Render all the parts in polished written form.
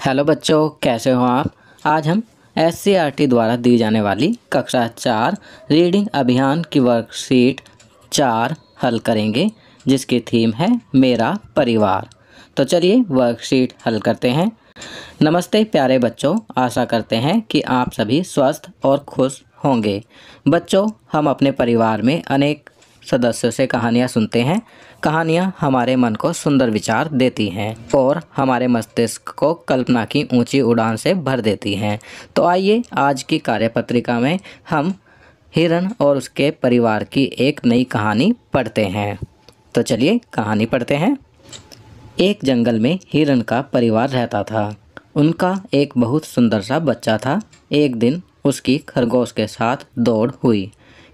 Hello बच्चों, कैसे हो आप। आज हम SCERT द्वारा दी जाने वाली कक्षा 4 रीडिंग अभियान की वर्कशीट 4 हल करेंगे, जिसकी थीम है मेरा परिवार। तो चलिए वर्कशीट हल करते हैं। नमस्ते प्यारे बच्चों, आशा करते हैं कि आप सभी स्वस्थ और खुश होंगे। बच्चों, हम अपने परिवार में अनेक सदस्यों से कहानियाँ सुनते हैं। कहानियाँ हमारे मन को सुंदर विचार देती हैं और हमारे मस्तिष्क को कल्पना की ऊंची उड़ान से भर देती हैं। तो आइए आज की कार्यपत्रिका में हम हिरन और उसके परिवार की एक नई कहानी पढ़ते हैं। तो चलिए कहानी पढ़ते हैं। एक जंगल में हिरन का परिवार रहता था। उनका एक बहुत सुंदर सा बच्चा था। एक दिन उसकी खरगोश के साथ दौड़ हुई।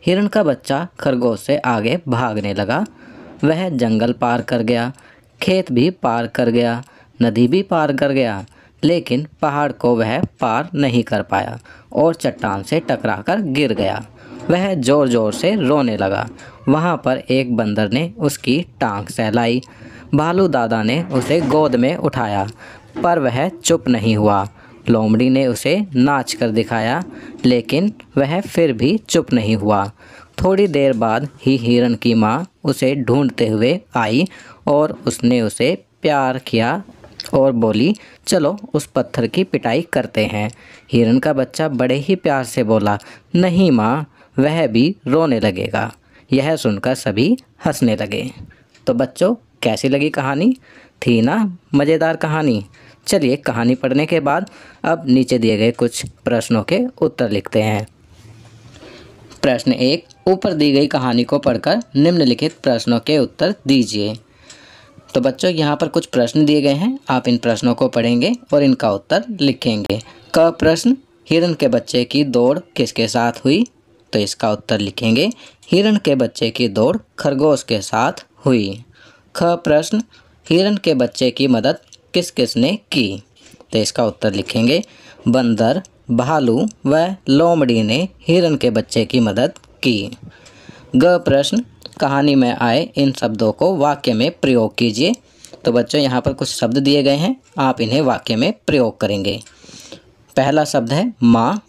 हिरन का बच्चा खरगोश से आगे भागने लगा। वह जंगल पार कर गया, खेत भी पार कर गया, नदी भी पार कर गया, लेकिन पहाड़ को वह पार नहीं कर पाया और चट्टान से टकराकर गिर गया। वह ज़ोर ज़ोर से रोने लगा। वहाँ पर एक बंदर ने उसकी टांग सहलाई। भालू दादा ने उसे गोद में उठाया, पर वह चुप नहीं हुआ। लोमड़ी ने उसे नाच कर दिखाया, लेकिन वह फिर भी चुप नहीं हुआ। थोड़ी देर बाद ही हिरन की माँ उसे ढूंढते हुए आई और उसने उसे प्यार किया और बोली, चलो उस पत्थर की पिटाई करते हैं। हिरन का बच्चा बड़े ही प्यार से बोला, नहीं माँ, वह भी रोने लगेगा। यह सुनकर सभी हंसने लगे। तो बच्चों, कैसी लगी कहानी? थी ना मज़ेदार कहानी। चलिए कहानी पढ़ने के बाद अब नीचे दिए गए कुछ प्रश्नों के उत्तर लिखते हैं। प्रश्न 1, ऊपर दी गई कहानी को पढ़कर निम्नलिखित प्रश्नों के उत्तर दीजिए। तो बच्चों, यहाँ पर कुछ प्रश्न दिए गए हैं। आप इन प्रश्नों को पढ़ेंगे और इनका उत्तर लिखेंगे। क प्रश्न, हिरन के बच्चे की दौड़ किसके साथ हुई? तो इसका उत्तर लिखेंगे, हिरन के बच्चे की दौड़ खरगोश के साथ हुई। ख प्रश्न, हिरन के बच्चे की मदद किस किसने की? तो इसका उत्तर लिखेंगे, बंदर, भालू व लोमड़ी ने हिरन के बच्चे की मदद की। ग प्रश्न, कहानी में आए इन शब्दों को वाक्य में प्रयोग कीजिए। तो बच्चों, यहाँ पर कुछ शब्द दिए गए हैं, आप इन्हें वाक्य में प्रयोग करेंगे। पहला शब्द है माँ।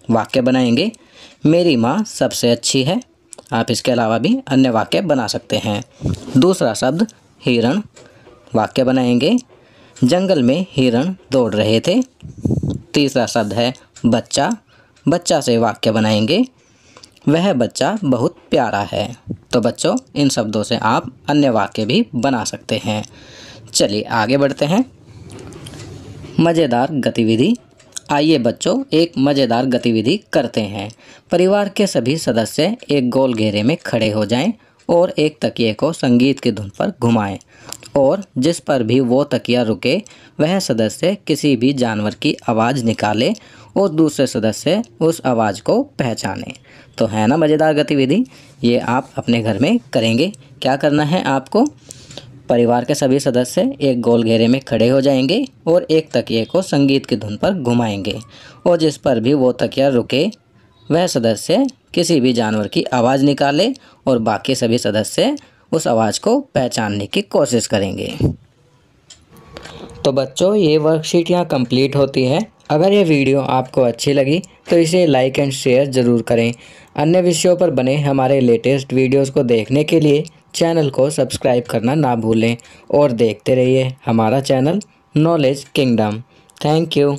वाक्य बनाएंगे, मेरी माँ सबसे अच्छी है। आप इसके अलावा भी अन्य वाक्य बना सकते हैं। दूसरा शब्द हिरण। वाक्य बनाएंगे, जंगल में हिरण दौड़ रहे थे। तीसरा शब्द है बच्चा। बच्चा से वाक्य बनाएंगे, वह बच्चा बहुत प्यारा है। तो बच्चों, इन शब्दों से आप अन्य वाक्य भी बना सकते हैं। चलिए आगे बढ़ते हैं। मज़ेदार गतिविधि। आइए बच्चों, एक मज़ेदार गतिविधि करते हैं। परिवार के सभी सदस्य एक गोल घेरे में खड़े हो जाएं और एक तकिए को संगीत की धुन पर घुमाएं और जिस पर भी वो तकिया रुके वह सदस्य किसी भी जानवर की आवाज़ निकाले और दूसरे सदस्य उस आवाज़ को पहचाने। तो है ना मज़ेदार गतिविधि? ये आप अपने घर में करेंगे। क्या करना है आपको? परिवार के सभी सदस्य एक गोल घेरे में खड़े हो जाएंगे और एक तकिए को संगीत की धुन पर घुमाएंगे और जिस पर भी वो तकिया रुके वह सदस्य किसी भी जानवर की आवाज़ निकाले और बाकी सभी सदस्य उस आवाज़ को पहचानने की कोशिश करेंगे। तो बच्चों, ये वर्कशीट यहाँ कंप्लीट होती है। अगर ये वीडियो आपको अच्छी लगी तो इसे लाइक एंड शेयर ज़रूर करें। अन्य विषयों पर बने हमारे लेटेस्ट वीडियोस को देखने के लिए चैनल को सब्सक्राइब करना ना भूलें और देखते रहिए हमारा channel knowledge kingdom. Thank you.